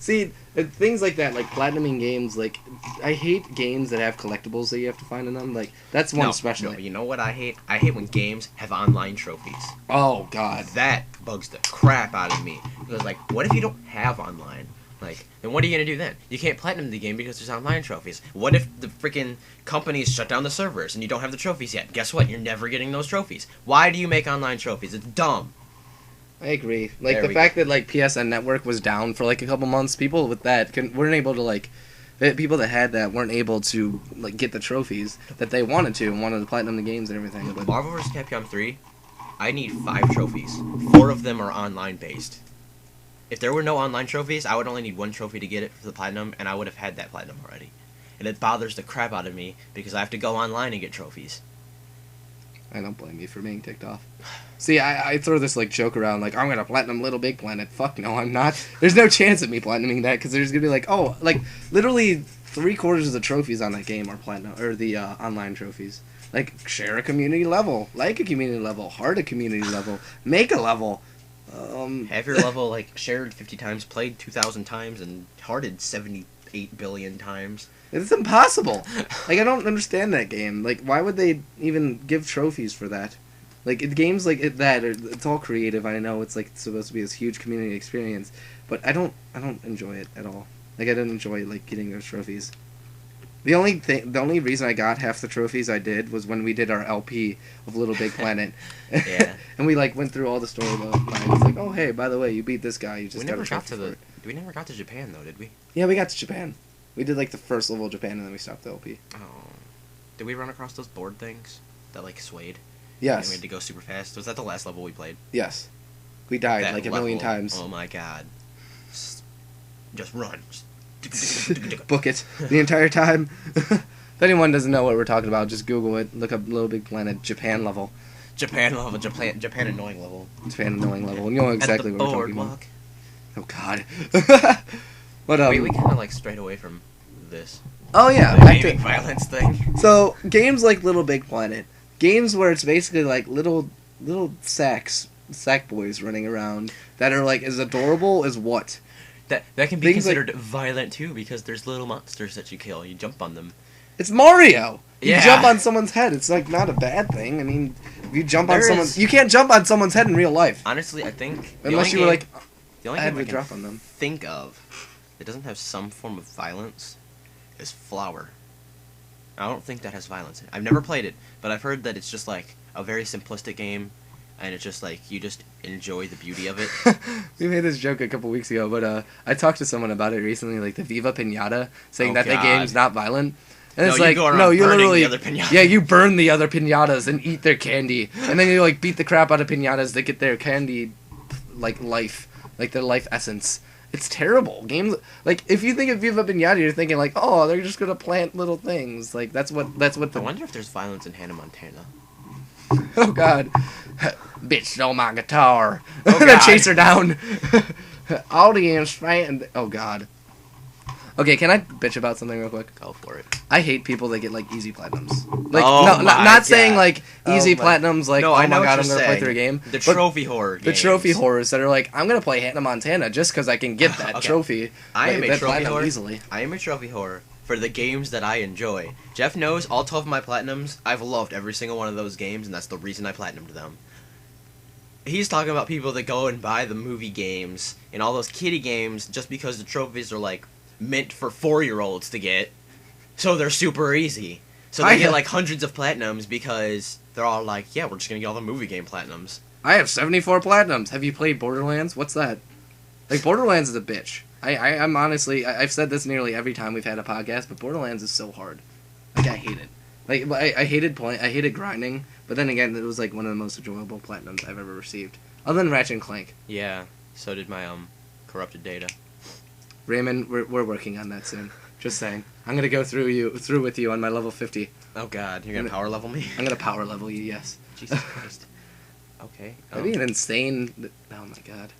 See, things like that, like platinuming games, like, I hate games that have collectibles that you have to find in them. Like, that's one especially. No, you know what I hate? I hate when games have online trophies. Oh, God. That bugs the crap out of me. Because, like, what if you don't have online? Like, then what are you going to do then? You can't platinum the game because there's online trophies. What if the freaking companies shut down the servers and you don't have the trophies yet? Guess what? You're never getting those trophies. Why do you make online trophies? It's dumb. I agree. Like, the fact that, like, PSN Network was down for, like, a couple months, people with that weren't able to, like... People that had that weren't able to, like, get the trophies that they wanted to and wanted to platinum the games and everything. But Marvel vs. Capcom 3, I need 5 trophies. 4 of them are online-based. If there were no online trophies, I would only need 1 trophy to get it for the platinum, and I would have had that platinum already. And it bothers the crap out of me because I have to go online and get trophies. I don't blame you for being ticked off. See, I throw this, like, joke around, like, I'm gonna platinum Little Big Planet. Fuck no, I'm not. There's no chance of me platinuming that, because there's gonna be, like, oh, like, literally 3/4 of the trophies on that game are platinum, or the online trophies. Like, share a community level, like a community level, heart a community level, make a level. Have your level, like, shared 50 times, played 2,000 times, and hearted 78 billion times. It's impossible. Like, I don't understand that game. Like, why would they even give trophies for that? Like, games like that, it's all creative. I know it's, like, supposed to be this huge community experience, but I don't enjoy it at all. Like, I didn't enjoy, like, getting those trophies. The only reason I got half the trophies I did was when we did our LP of Little Big Planet. Yeah. And we, like, went through all the story lines. It's like, oh, hey, by the way, you beat this guy. You just we got never a trophy for it. We never got to Japan, though, did we? Yeah, we got to Japan. We did, like, the first level of Japan, and then we stopped the LP. Oh. Did we run across those board things that, like, swayed? Yes. And we had to go super fast? Was that the last level we played? Yes. We died, That like, a level, million times. Oh, my God. Just run. Book it. The entire time. If anyone doesn't know what we're talking about, just Google it. Look up Little Big Planet Japan level. Japan level. Japan annoying level. Japan annoying level. And you'll know exactly what we're talking about. Oh, God. But, we kind of, like, strayed away from this. Oh, yeah. The gaming violence thing. So, games like Little Big Planet. Games where it's basically, like, little Sackboys running around that are, like, as adorable as what? That can be considered violent, too, because there's little monsters that you kill. You jump on them. It's Mario! You Yeah. jump on someone's head. It's, like, not a bad thing. I mean, if you jump on someone's... You can't jump on someone's head in real life. Honestly, I think... Unless you were, like... The only I had game I to can drop on them. think of that doesn't have some form of violence is Flower. I don't think that has violence in it. I've never played it, but I've heard that it's just, like, a very simplistic game, and it's just, like, you just enjoy the beauty of it. We made this joke a couple weeks ago, but I talked to someone about it recently, like the Viva Pinata, saying that the game's not violent. And it's like, no, you literally, the other pinatas. Yeah, you burn the other pinatas and eat their candy, and then you, like, beat the crap out of pinatas that get their candy, like, life, like their life essence. It's terrible. Games, like, if you think of Viva Pinata, you're thinking, like, oh, they're just gonna plant little things. Like, that's what the... I wonder if there's violence in Hannah Montana. Oh, God. Bitch stole my guitar. Oh, And I God. chase her down. Audience fan. Oh, God. Okay, can I bitch about something real quick? Go for it. I hate people that get, like, easy platinums. Like, Oh no, my not saying, God. like, easy platinums, like, No, oh I my know what God, I'm you're gonna play saying. through a game. The But trophy horror the games. trophy horrors that are like, I'm gonna play Hannah Montana just because I can get that Okay. trophy. I am that a trophy platinum horror. easily. I am a trophy horror for the games that I enjoy. Jeff knows all 12 of my platinums. I've loved every single one of those games, and that's the reason I platinumed them. He's talking about people that go and buy the movie games and all those kiddie games just because the trophies are, like, meant for 4-year-olds to get. So they're super easy. So they get, like, hundreds of platinums because they're all like, yeah, we're just gonna get all the movie game platinums. I have 74 platinums. Have you played Borderlands? What's that? Like, Borderlands is a bitch. I'm honestly... I've said this nearly every time we've had a podcast, but Borderlands is so hard. Like, I hate it. Like, I hated grinding, but then again, it was, like, one of the most enjoyable platinums I've ever received. Other than Ratchet and Clank. Yeah, so did my, corrupted data. Raymond, we're working on that soon. Just saying. I'm gonna go through with you on my level 50. Oh, God, you're gonna power level me? I'm gonna power level you, yes. Jesus Christ. Okay. That'd be an insane... Oh, my God.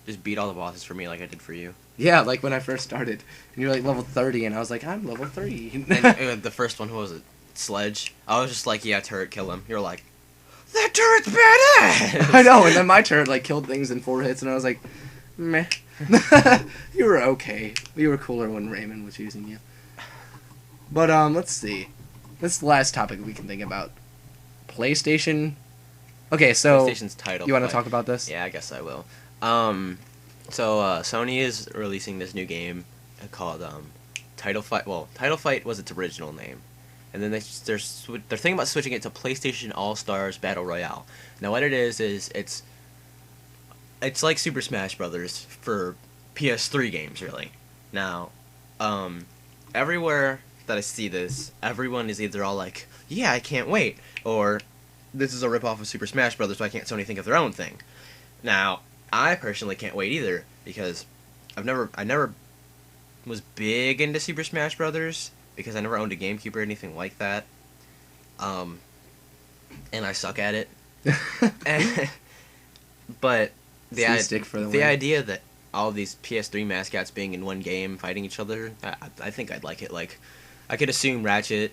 Just beat all the bosses for me like I did for you. Yeah, like when I first started. And you're like level 30, and I was like, I'm level 3. And the first one, who was it? Sledge? I was just like, yeah, turret, kill him. You're like, that turret's badass! I know, and then my turret, like, killed things in 4 hits, and I was like, meh. You were okay. You were cooler when Raymond was using you. But let's see. This is the last topic we can think about. PlayStation. Okay, so PlayStation's title. You want to talk about this? Yeah, I guess I will. Sony is releasing this new game called Title Fight. Well, Title Fight was its original name, and then they're thinking about switching it to PlayStation All Stars Battle Royale. Now, what it is it's like Super Smash Brothers for PS3 games, really. Now, everywhere that I see this, everyone is either all like, "Yeah, I can't wait," or "This is a ripoff of Super Smash Brothers, so I can't Sony think of their own thing." Now, I personally can't wait either because I never was big into Super Smash Brothers because I never owned a GameCube or anything like that. And I suck at it. But the idea that all of these PS3 mascots being in one game fighting each other, I think I'd like it. Like, I could assume Ratchet.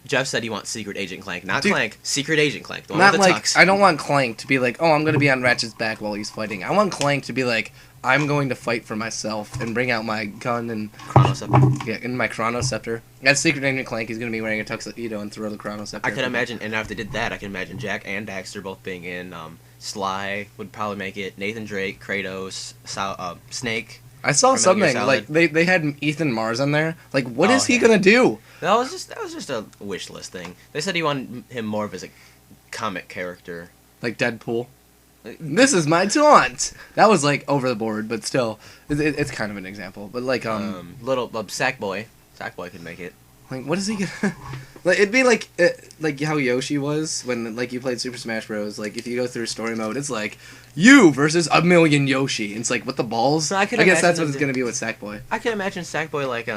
Jeff said he wants Secret Agent Clank, not Clank. Secret Agent Clank, the one with the tux. I don't want Clank to be like, oh, I'm going to be on Ratchet's back while he's fighting. I want Clank to be like, I'm going to fight for myself and bring out my gun and Chrono Scepter. Yeah, and my Chrono Scepter. As Secret Agent Clank, he's going to be wearing a tuxedo and throw the Chrono Scepter. I can imagine, and if they did that, I can imagine Jack and Daxter both being in. Sly would probably make it. Nathan Drake, Kratos, Snake. I saw something like they had Ethan Mars on there. Like, what is he gonna do? That was just a wish list thing. They said he wanted him more of as a comic character, like Deadpool. This is my taunt. That was like over the board, but still, it's kind of an example. But like little Sackboy could make it. Like, what is he gonna? Like, it'd be like how Yoshi was when like you played Super Smash Bros. Like, if you go through story mode, it's like you versus a million Yoshi. It's like, what the balls? So I guess that's what it's gonna be with Sackboy. I can imagine Sackboy like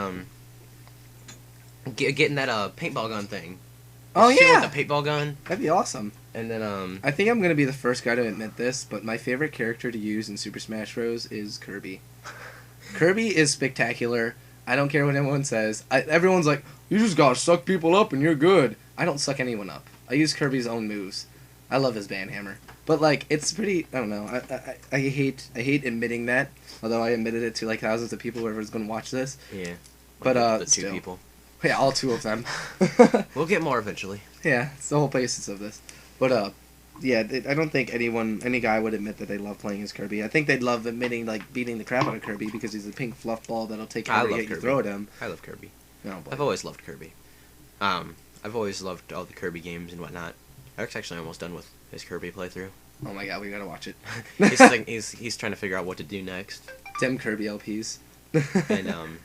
getting that paintball gun thing. Oh yeah, with the paintball gun. That'd be awesome. And then I think I'm gonna be the first guy to admit this, but my favorite character to use in Super Smash Bros. Is Kirby. Kirby is spectacular. I don't care what anyone says. Everyone's like, you just gotta suck people up and you're good. I don't suck anyone up. I use Kirby's own moves. I love his banhammer. But like, it's pretty. I don't know. I hate admitting that. Although I admitted it to like thousands of people whoever's gonna watch this. Yeah. But the two people. Yeah, all two of them. We'll get more eventually. Yeah, it's the whole basis of this. But yeah, I don't think any guy would admit that they love playing as Kirby. I think they'd love admitting like beating the crap out of Kirby because he's a pink fluff ball that'll take every hit you throw at him. I love Kirby. No, I've always loved Kirby. I've always loved all the Kirby games and whatnot. Eric's actually almost done with his Kirby playthrough. Oh my god, we gotta watch it. he's trying to figure out what to do next. Dem Kirby LPs. And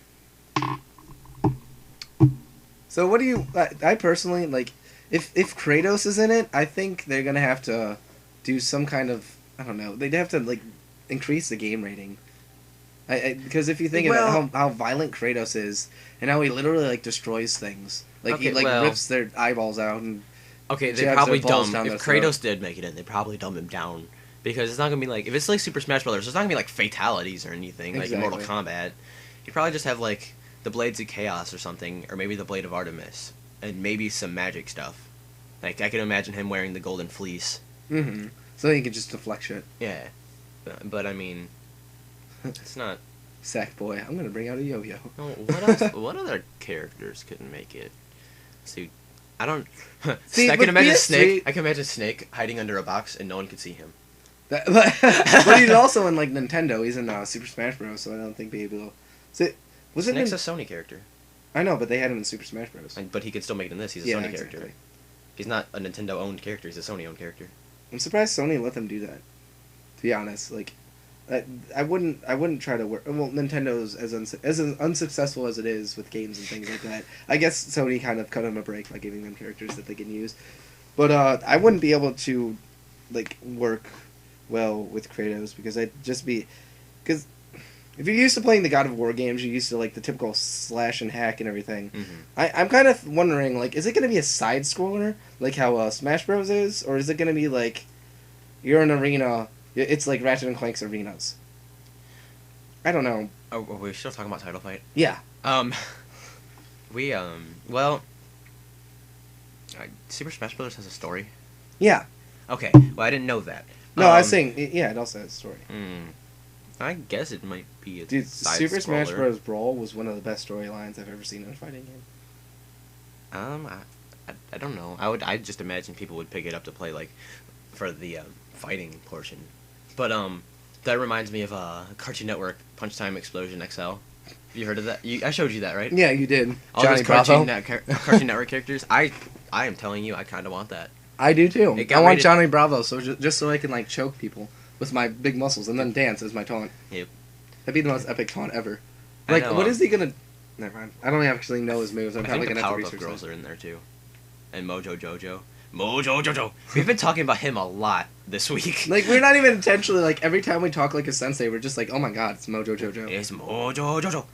So what do you? I personally like. If Kratos is in it, I think they're gonna have to do some kind of, I don't know. They'd have to like increase the game rating. Because if you think about how violent Kratos is and how he literally like destroys things, like he rips their eyeballs out and they probably dumb. If Kratos did make it in, they'd probably dumb him down because it's not gonna be like if it's like Super Smash Brothers, there's not gonna be like fatalities or anything like in Mortal Kombat. You'd probably just have like the Blades of Chaos or something, or maybe the Blade of Artemis. And maybe some magic stuff. Like, I can imagine him wearing the golden fleece. Mm-hmm. So he could just deflect shit. Yeah. But I mean, it's not... Sackboy, I'm gonna bring out a yo-yo. No, what else? What other characters couldn't make it? See, I don't... See, I can imagine Snake. I can imagine Snake hiding under a box and no one could see him. But he's also in, like, Nintendo. He's in Super Smash Bros., so I don't think they'd be able... Snake's a Sony character. I know, but they had him in Super Smash Bros. But he could still make it in this. He's a Sony character. He's not a Nintendo-owned character. He's a Sony-owned character. I'm surprised Sony let them do that. To be honest, like, I wouldn't try to work. Well, Nintendo's as unsuccessful as it is with games and things like that. I guess Sony kind of cut them a break by giving them characters that they can use. But I wouldn't be able to, like, work well with Kratos because because. If you're used to playing the God of War games, you're used to, like, the typical slash and hack and everything. Mm-hmm. I'm kind of wondering, like, is it going to be a side-scroller, like how Smash Bros. Is? Or is it going to be, like, you're in an arena, it's like Ratchet and Clank's arenas? I don't know. Oh, are we still talking about Title Fight? Yeah. Super Smash Bros. Has a story? Yeah. Okay, well, I didn't know that. No, I was saying, yeah, it also has a story. I guess it might be a Dude, Super Smash side-scroller. Bros. Brawl was one of the best storylines I've ever seen in a fighting game. I don't know. I just imagine people would pick it up to play like for the fighting portion. But that reminds me of Cartoon Network Punch Time Explosion XL. You heard of that? I showed you that, right? Yeah, you did. All Johnny those Bravo. Cartoon Network characters. I am telling you, I kind of want that. I do too. It got I want rated- Johnny Bravo, so just so I can like choke people with my big muscles and then dance as my taunt. Yep. That'd be the most epic taunt ever. I Like, know, what is he gonna? Never mind. I don't actually know his moves. I'm I probably think the gonna have to Powerpuff research Girls that. are in there too, and Mojo Jojo. Mojo Jojo. We've been talking about him a lot this week. Like, we're not even intentionally like every time we talk like a sensei, we're just like, oh my god, it's Mojo Jojo. It's Mojo Jojo.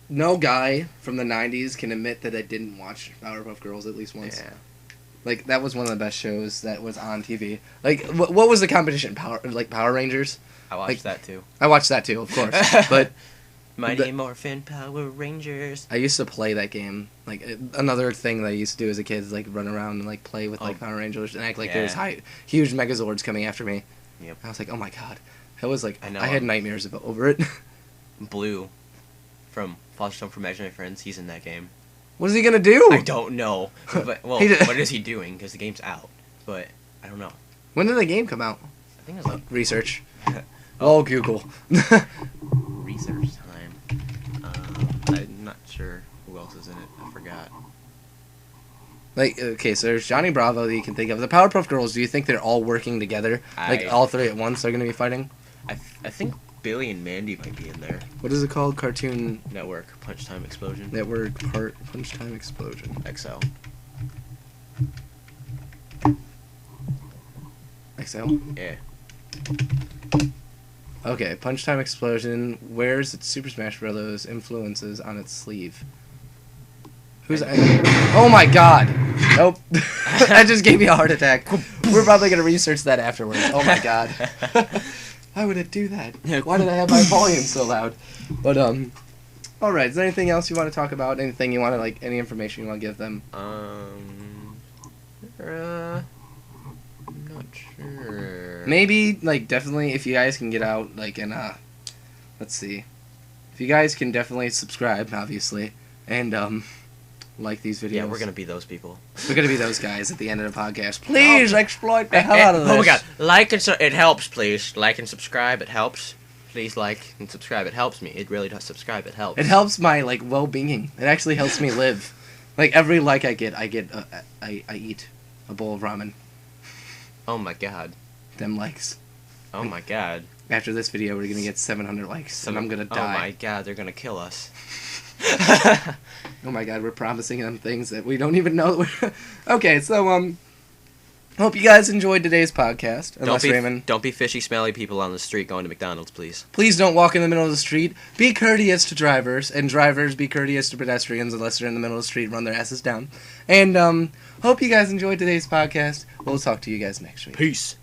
No guy from the '90s can admit that I didn't watch Powerpuff Girls at least once. Yeah. Like, that was one of the best shows that was on TV. Like, what was the competition? Power Rangers? I watched that too. I watched that too, of course. But Mighty Morphin Power Rangers. I used to play that game. Like, another thing that I used to do as a kid is, like, run around and, like, play with, like, Power Rangers and act like there's huge Megazords coming after me. Yep. I was like, oh my god. It was like, I know, I had nightmares over it. Blue from Foster Home for Imaginary Friends, he's in that game. What is he gonna do? I don't know. But, well, He did- what is he doing? Because the game's out. But, I don't know. When did the game come out? I think it was like Research. Oh, Google. research time. I'm not sure who else is in it. I forgot. Like, okay, so there's Johnny Bravo that you can think of. The Powerpuff Girls, do you think they're all working together? Like, all three at once are gonna be fighting? I think Billy and Mandy might be in there. What is it called? Cartoon Network Punch Time Explosion. Network Punch Time Explosion. XL. XL? Yeah. Okay, Punch Time Explosion wears its Super Smash Bros. Influences on its sleeve. Who's... Oh my god! Nope. That just gave me a heart attack. We're probably gonna research that afterwards. Oh my god. Why would it do that? Why did I have my volume so loud? But, alright, is there anything else you want to talk about? Anything you want to, like, any information you want to give them? I'm not sure. Maybe, like, definitely, if you guys can get out, like, and, let's see. If you guys can definitely subscribe, obviously, and, like these videos. Yeah, we're gonna be those people. We're gonna be those guys at the end of the podcast. Please exploit the hell out of this. Oh my god, like and it helps, please. Like and subscribe, it helps. Please like and subscribe, it helps me. It really does. Subscribe, it helps. It helps my, like, well-being. It actually helps me live. Like, every like I get, I eat a bowl of ramen. Oh my god. Them likes. Oh my god. After this video, we're gonna get 700 likes, and I'm gonna die. Oh my god, they're gonna kill us. Oh my god, we're promising them things that we don't even know that we're... Okay, so, hope you guys enjoyed today's podcast. Unless Raymond... Don't be fishy, smelly people on the street going to McDonald's, please. Please don't walk in the middle of the street. Be courteous to drivers, and drivers be courteous to pedestrians unless they're in the middle of the street. Run their asses down. And, hope you guys enjoyed today's podcast. We'll talk to you guys next week. Peace.